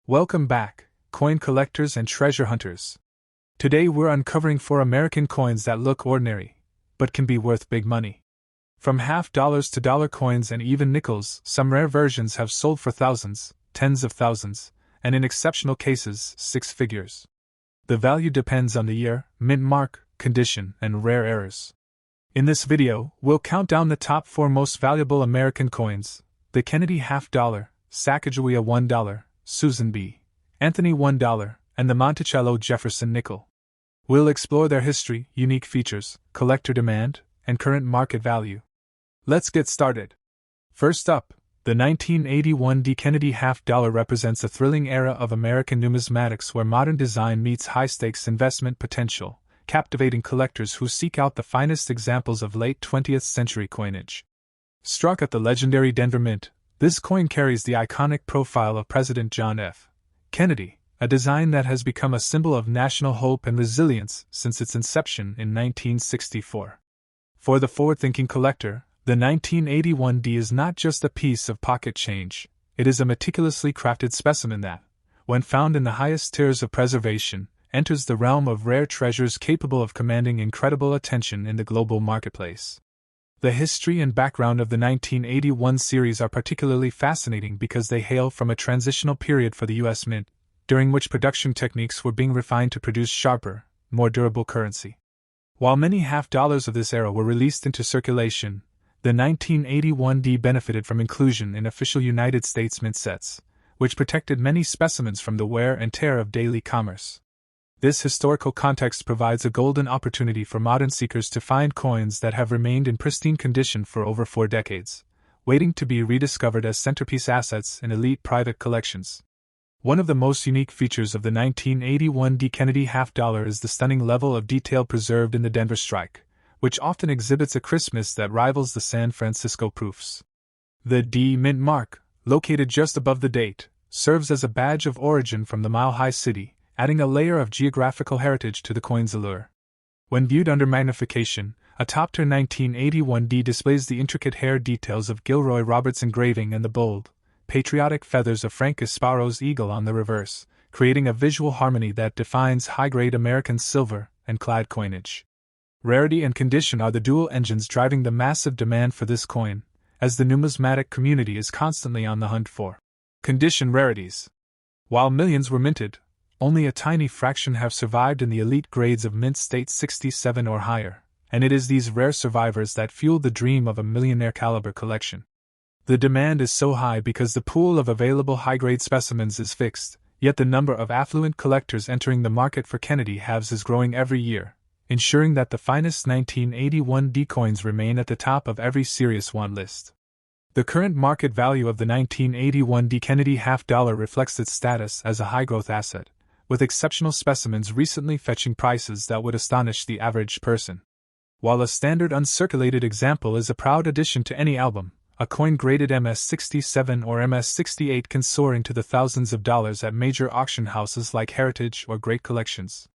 Welcome back, coin collectors and treasure hunters. Today we're uncovering 4 American coins that look ordinary, but can be worth big money. From $50 to dollar coins and even nickels, some rare versions have sold for thousands, tens of thousands, and in exceptional cases, 6 figures. The value depends on the year, mint mark, condition, and rare errors. In this video, we'll count down the top 4 most valuable American coins: the Kennedy $50, Sacagawea $1, Susan B. Anthony $1, and the Monticello Jefferson Nickel. We'll explore their history, unique features, collector demand, and current market value. Let's get started. First up, the 1981 Kennedy $50 represents a thrilling era of American numismatics where modern design meets high-stakes investment potential, captivating collectors who seek out the finest examples of late 20th century coinage. Struck at the legendary Denver Mint, this coin carries the iconic profile of President John F. Kennedy, a design that has become a symbol of national hope and resilience since its inception in 1964. For the forward-thinking collector, the 1981 is not just a piece of pocket change, it is a meticulously crafted specimen that, when found in the highest tiers of preservation, enters the realm of rare treasures capable of commanding incredible attention in the global marketplace. The history and background of the 1981 series are particularly fascinating because they hail from a transitional period for the U.S. Mint, during which production techniques were being refined to produce sharper, more durable currency. While many $50 of this era were released into circulation, the 1981 benefited from inclusion in official United States mint sets, which protected many specimens from the wear and tear of daily commerce. This historical context provides a golden opportunity for modern seekers to find coins that have remained in pristine condition for over 4 decades, waiting to be rediscovered as centerpiece assets in elite private collections. One of the most unique features of the 1981 Kennedy $50 is the stunning level of detail preserved in the Denver strike, which often exhibits a crispness that rivals the San Francisco proofs. The D mint mark, located just above the date, serves as a badge of origin from the mile-high city, adding a layer of geographical heritage to the coin's allure. When viewed under magnification, a top-tier 1981 displays the intricate hair details of Gilroy Roberts' engraving and the bold, patriotic feathers of Frank Gasparo's eagle on the reverse, creating a visual harmony that defines high-grade American silver and clad coinage. Rarity and condition are the dual engines driving the massive demand for this coin, as the numismatic community is constantly on the hunt for condition rarities. While millions were minted, only a tiny fraction have survived in the elite grades of mint state 67 or higher, and it is these rare survivors that fuel the dream of a millionaire-caliber collection. The demand is so high because the pool of available high-grade specimens is fixed, yet the number of affluent collectors entering the market for Kennedy halves is growing every year, ensuring that the finest 1981 coins remain at the top of every serious want list. The current market value of the 1981 Kennedy $50 reflects its status as a high-growth asset, with exceptional specimens recently fetching prices that would astonish the average person. While a standard uncirculated example is a proud addition to any album, a coin graded MS-67 or MS-68 can soar into the thousands of dollars at major auction houses like Heritage or Great Collections.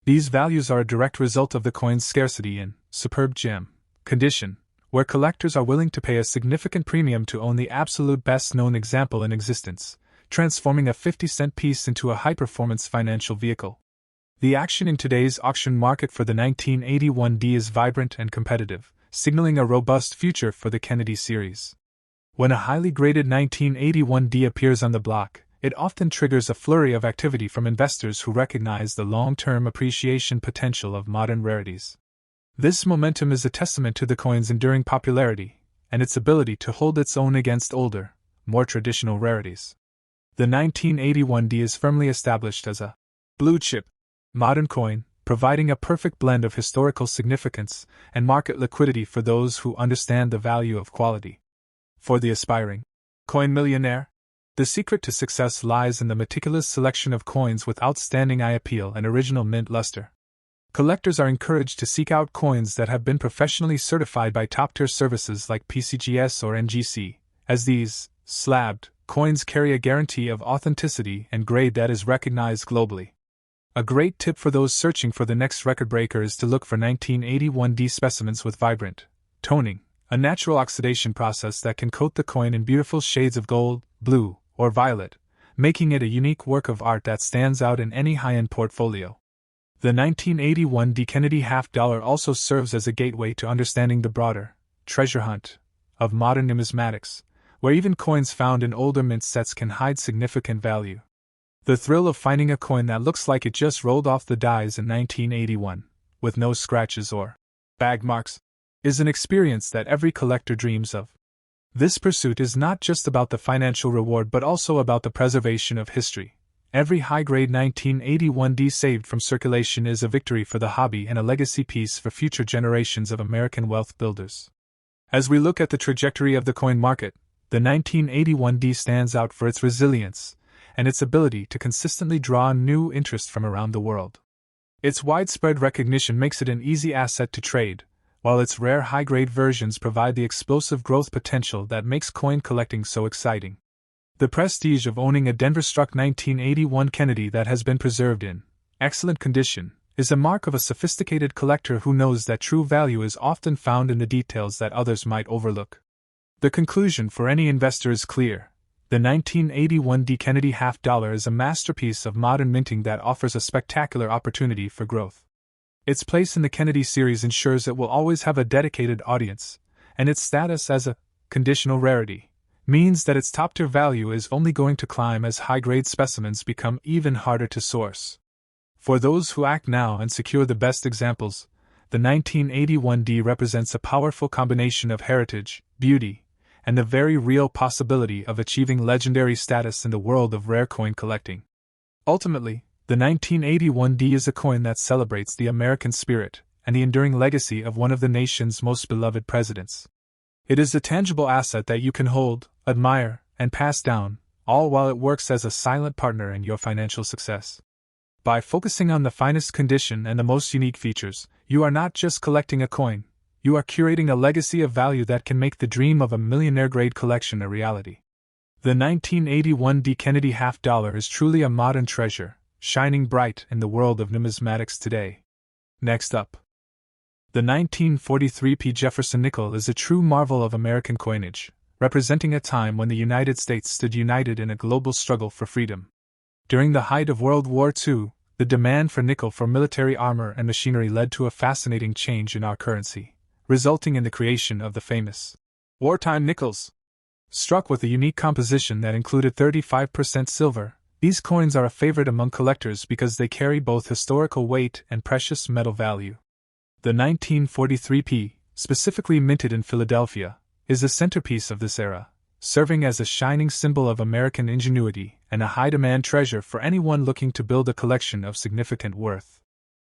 These values are a direct result of the coin's scarcity in superb gem condition, where collectors are willing to pay a significant premium to own the absolute best-known example in existence, transforming a 50-cent piece into a high-performance financial vehicle. The action in today's auction market for the 1981 is vibrant and competitive, signaling a robust future for the Kennedy series. When a highly graded 1981 appears on the block, it often triggers a flurry of activity from investors who recognize the long-term appreciation potential of modern rarities. This momentum is a testament to the coin's enduring popularity and its ability to hold its own against older, more traditional rarities. The 1981 is firmly established as a blue-chip, modern coin, providing a perfect blend of historical significance and market liquidity for those who understand the value of quality. For the aspiring coin millionaire, the secret to success lies in the meticulous selection of coins with outstanding eye appeal and original mint luster. Collectors are encouraged to seek out coins that have been professionally certified by top-tier services like PCGS or NGC, as these slabbed coins carry a guarantee of authenticity and grade that is recognized globally. A great tip for those searching for the next record breaker is to look for 1981 specimens with vibrant toning, a natural oxidation process that can coat the coin in beautiful shades of gold, blue, or violet, making it a unique work of art that stands out in any high-end portfolio. The 1981 D. Kennedy half-dollar also serves as a gateway to understanding the broader treasure hunt of modern numismatics, where even coins found in older mint sets can hide significant value. The thrill of finding a coin that looks like it just rolled off the dies in 1981, with no scratches or bag marks, is an experience that every collector dreams of. This pursuit is not just about the financial reward but also about the preservation of history. Every high-grade 1981 D saved from circulation is a victory for the hobby and a legacy piece for future generations of American wealth builders. As we look at the trajectory of the coin market, the 1981 D stands out for its resilience and its ability to consistently draw new interest from around the world. Its widespread recognition makes it an easy asset to trade, while its rare high-grade versions provide the explosive growth potential that makes coin collecting so exciting. The prestige of owning a Denver-struck 1981 Kennedy that has been preserved in excellent condition is a mark of a sophisticated collector who knows that true value is often found in the details that others might overlook. The conclusion for any investor is clear. The 1981 D. Kennedy half-dollar is a masterpiece of modern minting that offers a spectacular opportunity for growth. Its place in the Kennedy series ensures it will always have a dedicated audience, and its status as a conditional rarity means that its top-tier value is only going to climb as high-grade specimens become even harder to source. For those who act now and secure the best examples, the 1981 D represents a powerful combination of heritage, beauty, and the very real possibility of achieving legendary status in the world of rare coin collecting. Ultimately, the 1981 D is a coin that celebrates the American spirit and the enduring legacy of one of the nation's most beloved presidents. It is a tangible asset that you can hold, admire, and pass down, all while it works as a silent partner in your financial success. By focusing on the finest condition and the most unique features, you are not just collecting a coin, you are curating a legacy of value that can make the dream of a millionaire-grade collection a reality. The 1981 D. Kennedy half-dollar is truly a modern treasure, shining bright in the world of numismatics today. Next up, the 1943 P. Jefferson Nickel is a true marvel of American coinage, representing a time when the United States stood united in a global struggle for freedom. During the height of World War II, the demand for nickel for military armor and machinery led to a fascinating change in our currency, resulting in the creation of the famous wartime nickels. Struck with a unique composition that included 35% silver, these coins are a favorite among collectors because they carry both historical weight and precious metal value. The 1943 P, specifically minted in Philadelphia, is the centerpiece of this era, serving as a shining symbol of American ingenuity and a high-demand treasure for anyone looking to build a collection of significant worth.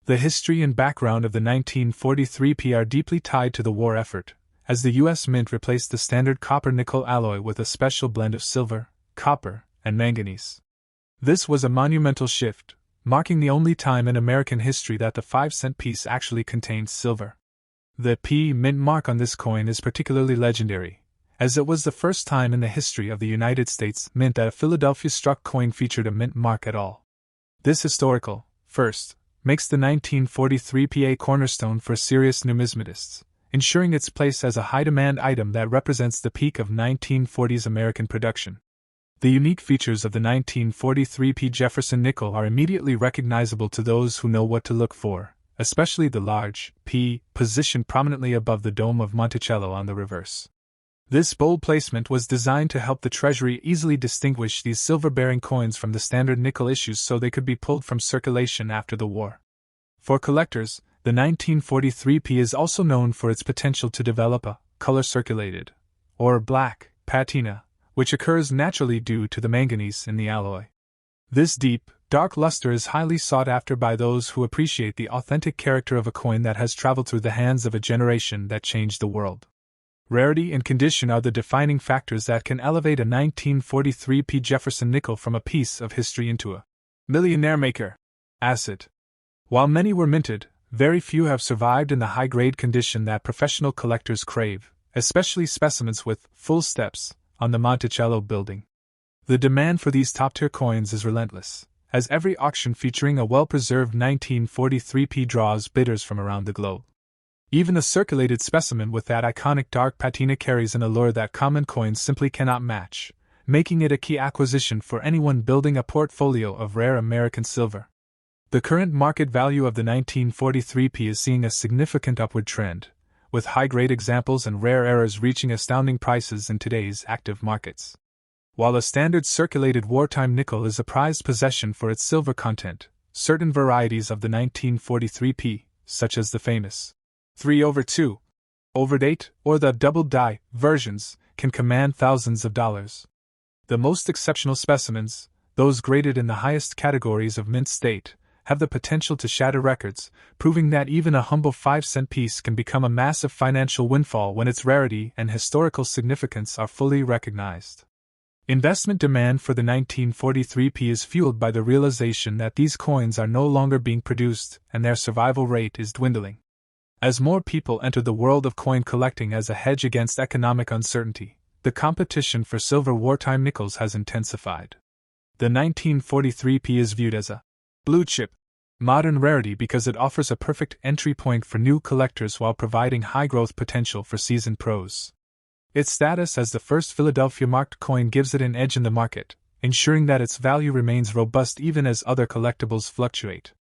The history and background of the 1943 P are deeply tied to the war effort, as the U.S. Mint replaced the standard copper-nickel alloy with a special blend of silver, copper, and manganese. This was a monumental shift, marking the only time in American history that the 5-cent piece actually contained silver. The P mint mark on this coin is particularly legendary, as it was the first time in the history of the United States Mint that a Philadelphia-struck coin featured a mint mark at all. This historical first makes the 1943 P a cornerstone for serious numismatists, ensuring its place as a high-demand item that represents the peak of 1940s American production. The unique features of the 1943 P Jefferson Nickel are immediately recognizable to those who know what to look for, especially the large P positioned prominently above the dome of Monticello on the reverse. This bold placement was designed to help the Treasury easily distinguish these silver-bearing coins from the standard nickel issues so they could be pulled from circulation after the war. For collectors, the 1943 P is also known for its potential to develop a color-circulated, or black, patina, which occurs naturally due to the manganese in the alloy. This deep, dark luster is highly sought after by those who appreciate the authentic character of a coin that has traveled through the hands of a generation that changed the world. Rarity and condition are the defining factors that can elevate a 1943 P Jefferson Nickel from a piece of history into a millionaire-maker asset. While many were minted, very few have survived in the high-grade condition that professional collectors crave, especially specimens with full steps on the Monticello building. The demand for these top-tier coins is relentless, as every auction featuring a well-preserved 1943 P draws bidders from around the globe. Even a circulated specimen with that iconic dark patina carries an allure that common coins simply cannot match, making it a key acquisition for anyone building a portfolio of rare American silver. The current market value of the 1943P is seeing a significant upward trend, with high-grade examples and rare errors reaching astounding prices in today's active markets. While a standard circulated wartime nickel is a prized possession for its silver content, certain varieties of the 1943P, such as the famous 3/2 overdate or the double die versions, can command thousands of dollars. The most exceptional specimens, those graded in the highest categories of mint state, have the potential to shatter records, proving that even a humble 5-cent piece can become a massive financial windfall when its rarity and historical significance are fully recognized. Investment demand for the 1943P is fueled by the realization that these coins are no longer being produced and their survival rate is dwindling. As more people enter the world of coin collecting as a hedge against economic uncertainty, the competition for silver wartime nickels has intensified. The 1943P is viewed as a blue chip modern rarity because it offers a perfect entry point for new collectors while providing high growth potential for seasoned pros. Its status as the first Philadelphia marked coin gives it an edge in the market, ensuring that its value remains robust even as other collectibles fluctuate.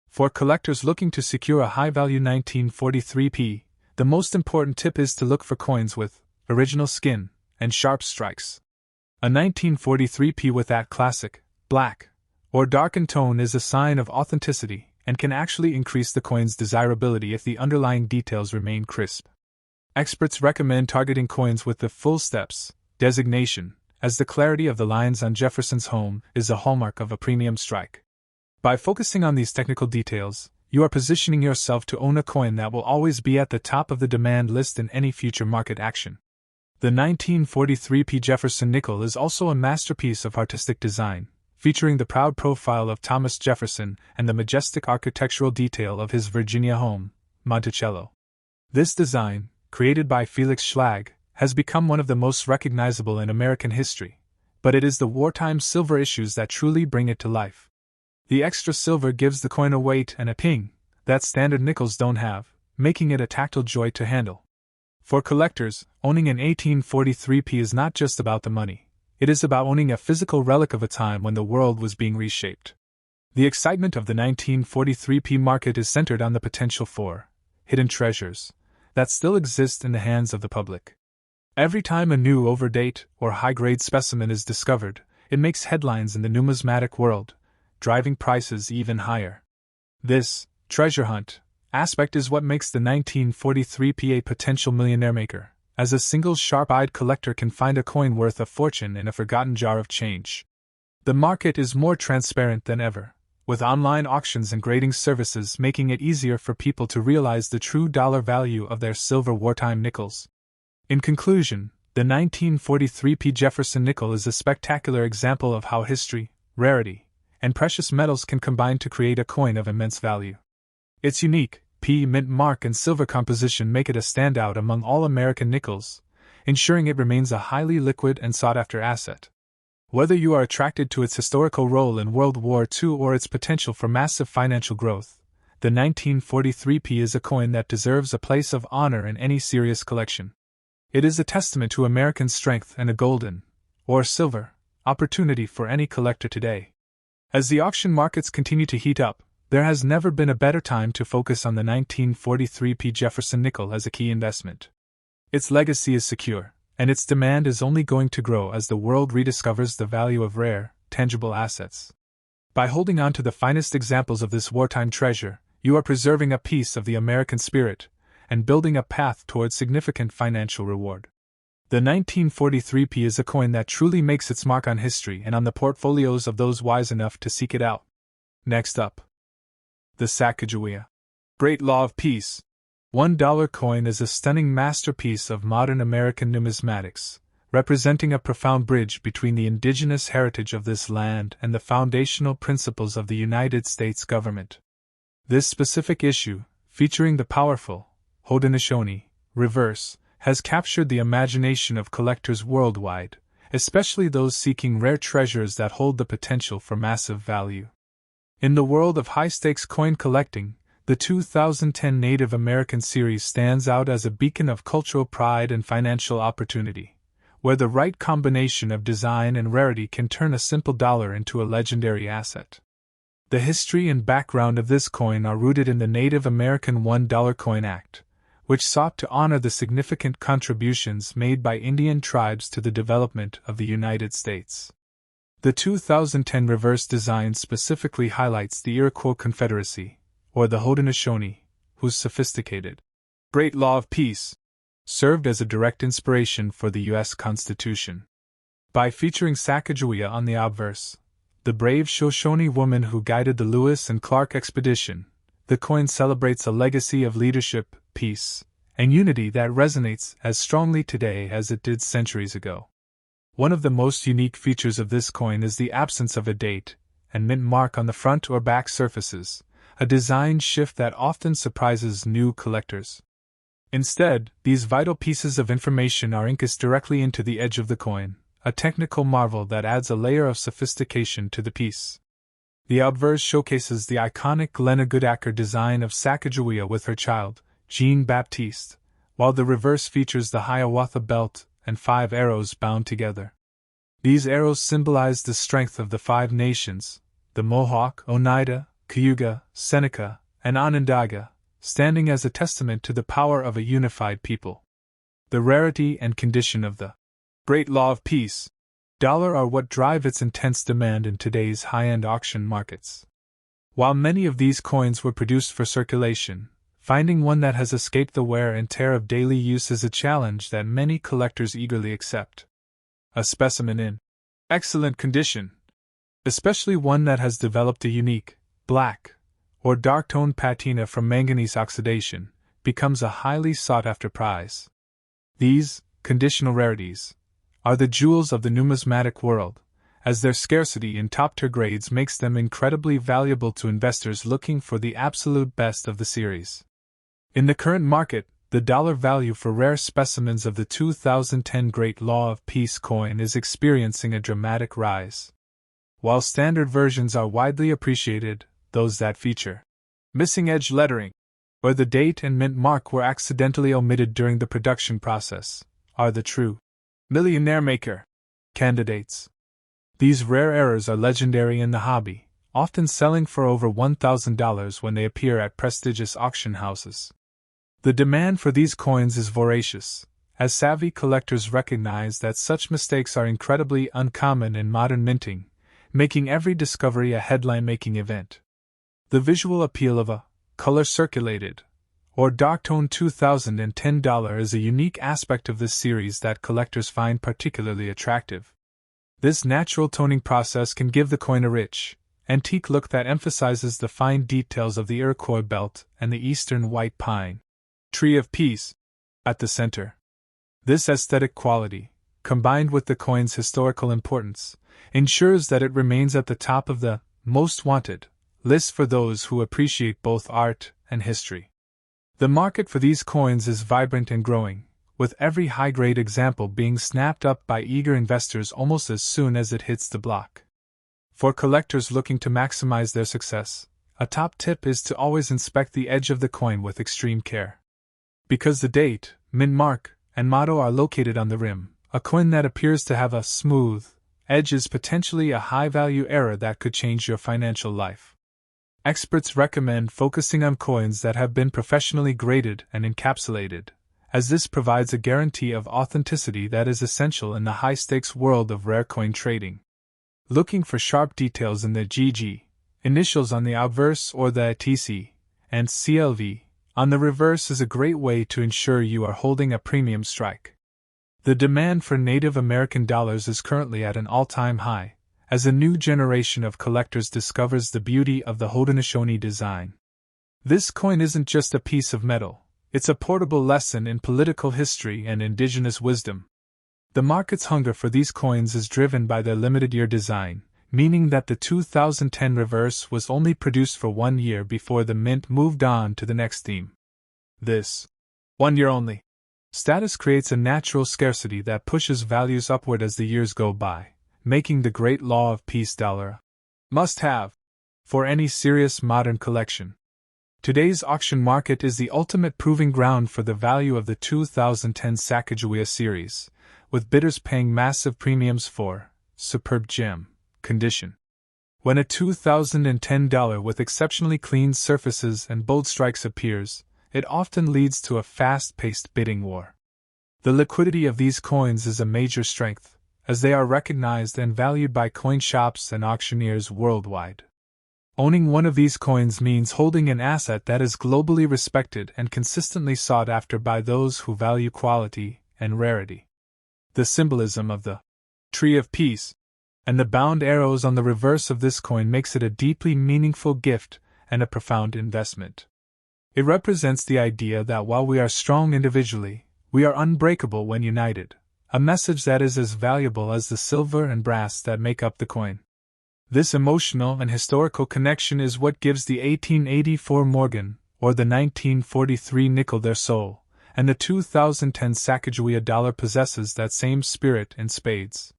For collectors looking to secure a high-value 1943P, the most important tip is to look for coins with original skin and sharp strikes. A 1943P with that classic, black, or darkened tone is a sign of authenticity and can actually increase the coin's desirability if the underlying details remain crisp. Experts recommend targeting coins with the full steps designation, as the clarity of the lines on Jefferson's home is a hallmark of a premium strike. By focusing on these technical details, you are positioning yourself to own a coin that will always be at the top of the demand list in any future market action. The 1943P Jefferson Nickel is also a masterpiece of artistic design, featuring the proud profile of Thomas Jefferson and the majestic architectural detail of his Virginia home, Monticello. This design, created by Felix Schlag, has become one of the most recognizable in American history, but it is the wartime silver issues that truly bring it to life. The extra silver gives the coin a weight and a ping that standard nickels don't have, making it a tactile joy to handle. For collectors, owning an 1843P is not just about the money, it is about owning a physical relic of a time when the world was being reshaped. The excitement of the 1943P market is centered on the potential for hidden treasures that still exist in the hands of the public. Every time a new overdate or high-grade specimen is discovered, it makes headlines in the numismatic world, driving prices even higher. This treasure hunt aspect is what makes the 1943P a potential millionaire maker, as a single sharp-eyed collector can find a coin worth a fortune in a forgotten jar of change. The market is more transparent than ever, with online auctions and grading services making it easier for people to realize the true dollar value of their silver wartime nickels. In conclusion, the 1943P Jefferson Nickel is a spectacular example of how history, rarity, and precious metals can combine to create a coin of immense value. Its unique P mint mark and silver composition make it a standout among all American nickels, ensuring it remains a highly liquid and sought-after asset. Whether you are attracted to its historical role in World War II or its potential for massive financial growth, the 1943P is a coin that deserves a place of honor in any serious collection. It is a testament to American strength and a golden, or silver, opportunity for any collector today. As the auction markets continue to heat up, there has never been a better time to focus on the 1943P Jefferson Nickel as a key investment. Its legacy is secure, and its demand is only going to grow as the world rediscovers the value of rare, tangible assets. By holding on to the finest examples of this wartime treasure, you are preserving a piece of the American spirit and building a path towards significant financial reward. The 1943P is a coin that truly makes its mark on history and on the portfolios of those wise enough to seek it out. Next up, the Sacagawea Great Law of Peace. $1 coin is a stunning masterpiece of modern American numismatics, representing a profound bridge between the indigenous heritage of this land and the foundational principles of the United States government. This specific issue, featuring the powerful Haudenosaunee reverse, has captured the imagination of collectors worldwide, especially those seeking rare treasures that hold the potential for massive value. In the world of high-stakes coin collecting, the 2010 Native American series stands out as a beacon of cultural pride and financial opportunity, where the right combination of design and rarity can turn a simple dollar into a legendary asset. The history and background of this coin are rooted in the Native American $1 Coin Act, which sought to honor the significant contributions made by Indian tribes to the development of the United States. The 2010 reverse design specifically highlights the Iroquois Confederacy, or the Haudenosaunee, whose sophisticated Great Law of Peace served as a direct inspiration for the U.S. Constitution. By featuring Sacagawea on the obverse, the brave Shoshone woman who guided the Lewis and Clark expedition, the coin celebrates a legacy of leadership, peace, and unity that resonates as strongly today as it did centuries ago. One of the most unique features of this coin is the absence of a date and mint mark on the front or back surfaces, a design shift that often surprises new collectors. Instead, these vital pieces of information are incised directly into the edge of the coin, a technical marvel that adds a layer of sophistication to the piece. The obverse showcases the iconic Glenna Goodacker design of Sacagawea with her child, Jean Baptiste, while the reverse features the Hiawatha belt and 5 arrows bound together. These arrows symbolize the strength of the 5 nations, the Mohawk, Oneida, Cayuga, Seneca, and Onondaga, standing as a testament to the power of a unified people. The rarity and condition of the Great Law of Peace dollar are what drive its intense demand in today's high-end auction markets. While many of these coins were produced for circulation, finding one that has escaped the wear and tear of daily use is a challenge that many collectors eagerly accept. A specimen in excellent condition, especially one that has developed a unique, black, or dark-toned patina from manganese oxidation, becomes a highly sought-after prize. These conditional rarities are the jewels of the numismatic world, as their scarcity in top-tier grades makes them incredibly valuable to investors looking for the absolute best of the series. In the current market, the dollar value for rare specimens of the 2010 Great Law of Peace coin is experiencing a dramatic rise. While standard versions are widely appreciated, those that feature missing edge lettering, or the date and mint mark were accidentally omitted during the production process, are the true millionaire maker candidates. These rare errors are legendary in the hobby, often selling for over $1,000 when they appear at prestigious auction houses. The demand for these coins is voracious, as savvy collectors recognize that such mistakes are incredibly uncommon in modern minting, making every discovery a headline-making event. The visual appeal of a color-circulated or dark-toned $2010 is a unique aspect of this series that collectors find particularly attractive. This natural toning process can give the coin a rich, antique look that emphasizes the fine details of the Iroquois belt and the eastern white pine tree of peace at the center. This aesthetic quality, combined with the coin's historical importance, ensures that it remains at the top of the most wanted list for those who appreciate both art and history. The market for these coins is vibrant and growing, with every high-grade example being snapped up by eager investors almost as soon as it hits the block. For collectors looking to maximize their success, a top tip is to always inspect the edge of the coin with extreme care. Because the date, mint mark, and motto are located on the rim, a coin that appears to have a smooth edge is potentially a high-value error that could change your financial life. Experts recommend focusing on coins that have been professionally graded and encapsulated, as this provides a guarantee of authenticity that is essential in the high-stakes world of rare coin trading. Looking for sharp details in the GG, initials on the obverse or the TC, and CLV on the reverse is a great way to ensure you are holding a premium strike. The demand for Native American dollars is currently at an all-time high, as a new generation of collectors discovers the beauty of the Haudenosaunee design. This coin isn't just a piece of metal, it's a portable lesson in political history and indigenous wisdom. The market's hunger for these coins is driven by their limited-year design, meaning that the 2010 reverse was only produced for 1 year before the mint moved on to the next theme. This 1 year only status creates a natural scarcity that pushes values upward as the years go by, making the Great Law of Peace dollar a must-have for any serious modern collection. Today's auction market is the ultimate proving ground for the value of the 2010 Sacagawea series, with bidders paying massive premiums for superb gem condition. When a $2010 with exceptionally clean surfaces and bold strikes appears, it often leads to a fast-paced bidding war. The liquidity of these coins is a major strength, as they are recognized and valued by coin shops and auctioneers worldwide. Owning one of these coins means holding an asset that is globally respected and consistently sought after by those who value quality and rarity. The symbolism of the Tree of Peace and the bound arrows on the reverse of this coin makes it a deeply meaningful gift and a profound investment. It represents the idea that while we are strong individually, we are unbreakable when united, a message that is as valuable as the silver and brass that make up the coin. This emotional and historical connection is what gives the 1884 Morgan or the 1943 nickel their soul, and the 2010 Sacagawea dollar possesses that same spirit in spades.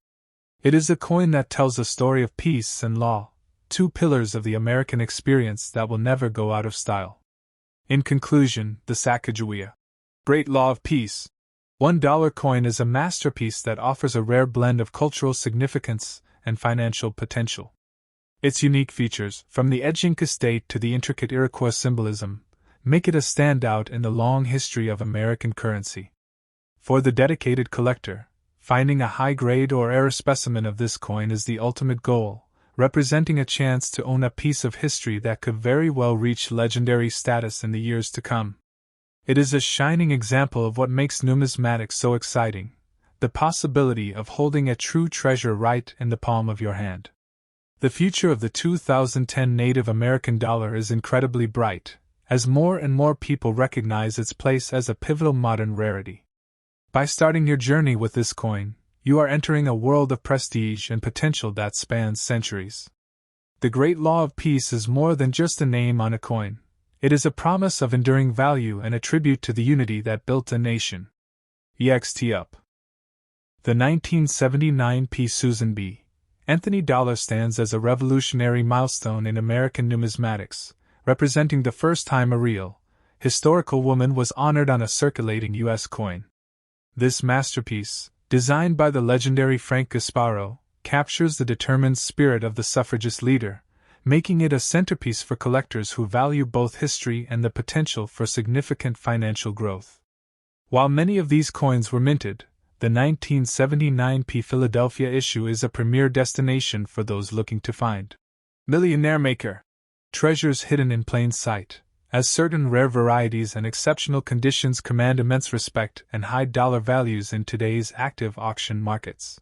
It is a coin that tells a story of peace and law, two pillars of the American experience that will never go out of style. In conclusion, the Sacagawea Great Law of Peace $1 coin is a masterpiece that offers a rare blend of cultural significance and financial potential. Its unique features, from the edging estate to the intricate Iroquois symbolism, make it a standout in the long history of American currency. For the dedicated collector, finding a high-grade or rare specimen of this coin is the ultimate goal, representing a chance to own a piece of history that could very well reach legendary status in the years to come. It is a shining example of what makes numismatics so exciting, the possibility of holding a true treasure right in the palm of your hand. The future of the 2010 Native American dollar is incredibly bright, as more and more people recognize its place as a pivotal modern rarity. By starting your journey with this coin, you are entering a world of prestige and potential that spans centuries. The Great Law of Peace is more than just a name on a coin. It is a promise of enduring value and a tribute to the unity that built a nation. EXT up. The 1979 P. Susan B. Anthony dollar stands as a revolutionary milestone in American numismatics, representing the first time a real, historical woman was honored on a circulating U.S. coin. This masterpiece, designed by the legendary Frank Gasparo, captures the determined spirit of the suffragist leader, making it a centerpiece for collectors who value both history and the potential for significant financial growth. While many of these coins were minted, the 1979 P. Philadelphia issue is a premier destination for those looking to find millionaire maker treasures hidden in plain sight, as certain rare varieties and exceptional conditions command immense respect and high dollar values in today's active auction markets.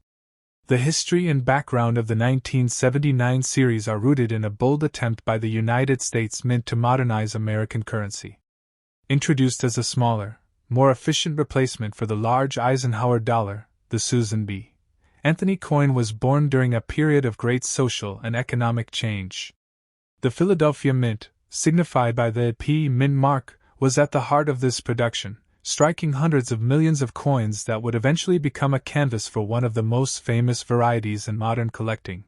The history and background of the 1979 series are rooted in a bold attempt by the United States Mint to modernize American currency. Introduced as a smaller, more efficient replacement for the large Eisenhower dollar, the Susan B. Anthony coin was born during a period of great social and economic change. The Philadelphia Mint, signified by the P Mint mark, was at the heart of this production, striking hundreds of millions of coins that would eventually become a canvas for one of the most famous varieties in modern collecting.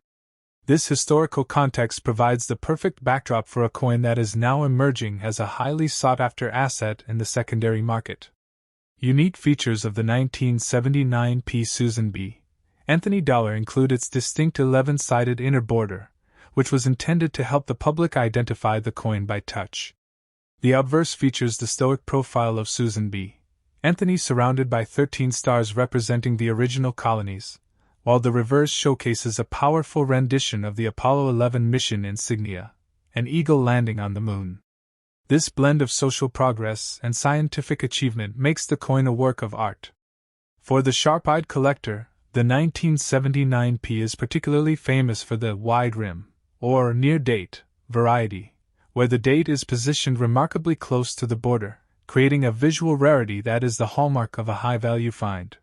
This historical context provides the perfect backdrop for a coin that is now emerging as a highly sought-after asset in the secondary market. Unique features of the 1979 P. Susan B. Anthony dollar include its distinct 11-sided inner border, which was intended to help the public identify the coin by touch. The obverse features the stoic profile of Susan B. Anthony surrounded by 13 stars representing the original colonies, while the reverse showcases a powerful rendition of the Apollo 11 mission insignia, an eagle landing on the moon. This blend of social progress and scientific achievement makes the coin a work of art. For the sharp-eyed collector, the 1979 P is particularly famous for the wide rim, or near-date, variety, where the date is positioned remarkably close to the border, creating a visual rarity that is the hallmark of a high-value find.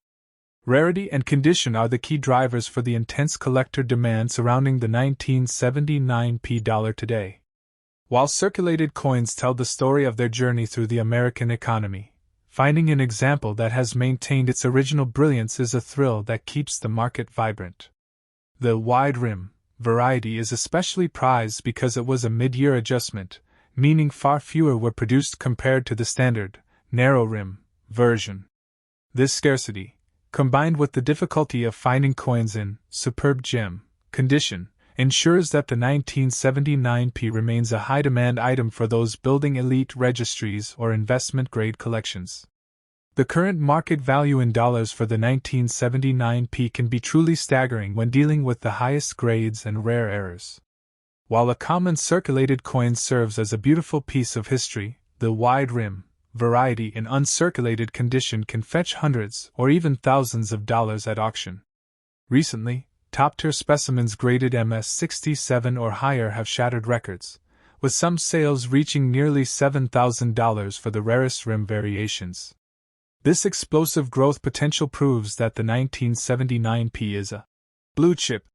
Rarity and condition are the key drivers for the intense collector demand surrounding the 1979 P dollar today. While circulated coins tell the story of their journey through the American economy, finding an example that has maintained its original brilliance is a thrill that keeps the market vibrant. The wide rim variety is especially prized because it was a mid-year adjustment, meaning far fewer were produced compared to the standard, narrow rim version. This scarcity, combined with the difficulty of finding coins in superb gem condition, ensures that the 1979p remains a high-demand item for those building elite registries or investment-grade collections. The current market value in dollars for the 1979p can be truly staggering when dealing with the highest grades and rare errors. While a common circulated coin serves as a beautiful piece of history, the wide rim variety in uncirculated condition can fetch hundreds or even thousands of dollars at auction. Recently, top-tier specimens graded MS-67 or higher have shattered records, with some sales reaching nearly $7,000 for the rarest rim variations. This explosive growth potential proves that the 1979p is a blue-chip,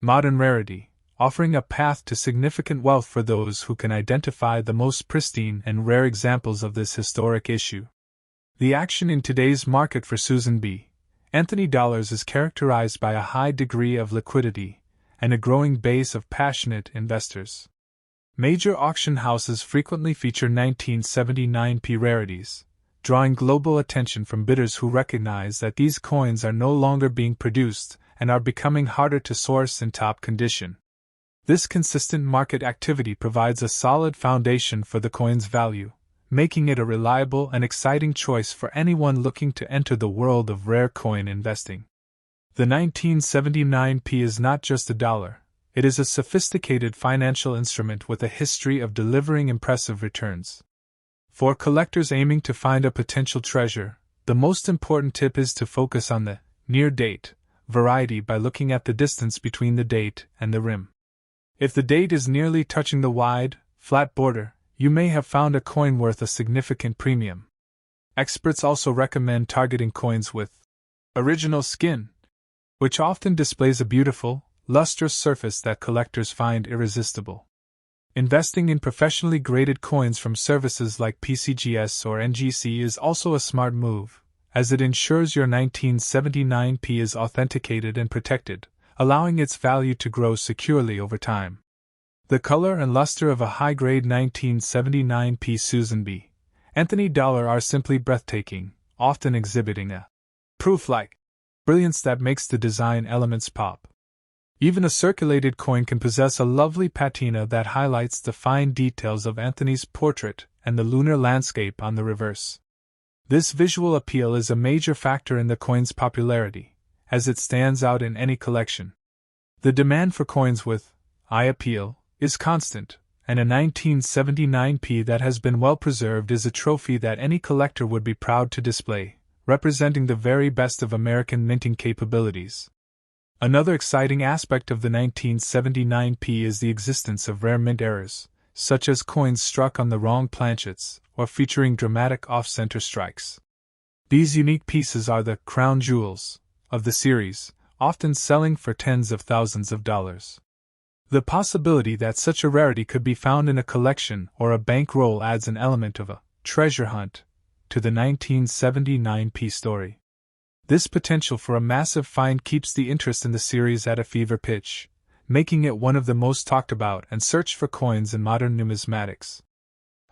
modern rarity, offering a path to significant wealth for those who can identify the most pristine and rare examples of this historic issue. The action in today's market for Susan B. Anthony dollars is characterized by a high degree of liquidity and a growing base of passionate investors. Major auction houses frequently feature 1979p rarities, drawing global attention from bidders who recognize that these coins are no longer being produced and are becoming harder to source in top condition. This consistent market activity provides a solid foundation for the coin's value, making it a reliable and exciting choice for anyone looking to enter the world of rare coin investing. The 1979p is not just a dollar, it is a sophisticated financial instrument with a history of delivering impressive returns. For collectors aiming to find a potential treasure, the most important tip is to focus on the near-date variety by looking at the distance between the date and the rim. If the date is nearly touching the wide, flat border, you may have found a coin worth a significant premium. Experts also recommend targeting coins with original skin, which often displays a beautiful, lustrous surface that collectors find irresistible. Investing in professionally graded coins from services like PCGS or NGC is also a smart move, as it ensures your 1979p is authenticated and protected, allowing its value to grow securely over time. The color and luster of a high-grade 1979p Susan B. Anthony dollar are simply breathtaking, often exhibiting a proof-like brilliance that makes the design elements pop. Even a circulated coin can possess a lovely patina that highlights the fine details of Anthony's portrait and the lunar landscape on the reverse. This visual appeal is a major factor in the coin's popularity, as it stands out in any collection. The demand for coins with eye appeal is constant, and a 1979p that has been well preserved is a trophy that any collector would be proud to display, representing the very best of American minting capabilities. Another exciting aspect of the 1979p is the existence of rare mint errors, such as coins struck on the wrong planchets or featuring dramatic off-center strikes. These unique pieces are the crown jewels of the series, often selling for tens of thousands of dollars. The possibility that such a rarity could be found in a collection or a bankroll adds an element of a treasure hunt to the 1979p story. This potential for a massive find keeps the interest in the series at a fever pitch, making it one of the most talked about and searched for coins in modern numismatics.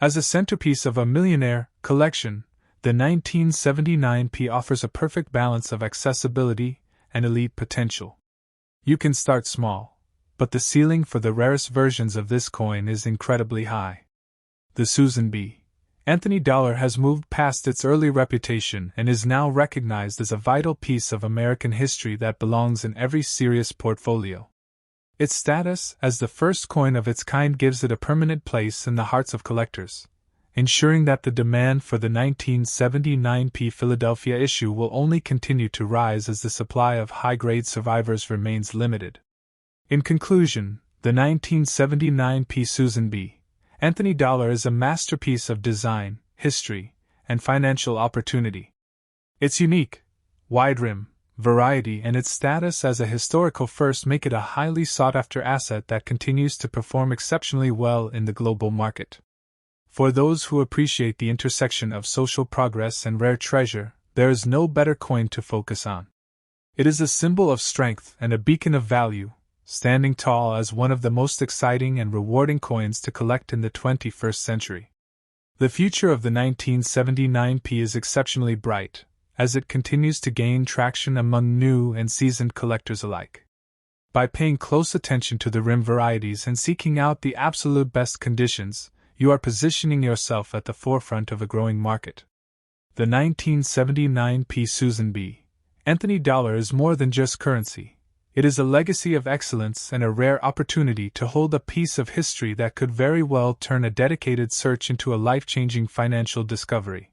As a centerpiece of a millionaire collection, the 1979p offers a perfect balance of accessibility and elite potential. You can start small, but the ceiling for the rarest versions of this coin is incredibly high. The Susan B. Anthony dollar has moved past its early reputation and is now recognized as a vital piece of American history that belongs in every serious portfolio. Its status as the first coin of its kind gives it a permanent place in the hearts of collectors, ensuring that the demand for the 1979p Philadelphia issue will only continue to rise as the supply of high-grade survivors remains limited. In conclusion, the 1979p Susan B. Anthony dollar is a masterpiece of design, history, and financial opportunity. Its unique, wide rim variety and its status as a historical first make it a highly sought-after asset that continues to perform exceptionally well in the global market. For those who appreciate the intersection of social progress and rare treasure, there is no better coin to focus on. It is a symbol of strength and a beacon of value, standing tall as one of the most exciting and rewarding coins to collect in the 21st century. The future of the 1979p is exceptionally bright, as it continues to gain traction among new and seasoned collectors alike. By paying close attention to the rim varieties and seeking out the absolute best conditions, you are positioning yourself at the forefront of a growing market. The 1979 P. Susan B. Anthony dollar is more than just currency. It is a legacy of excellence and a rare opportunity to hold a piece of history that could very well turn a dedicated search into a life-changing financial discovery.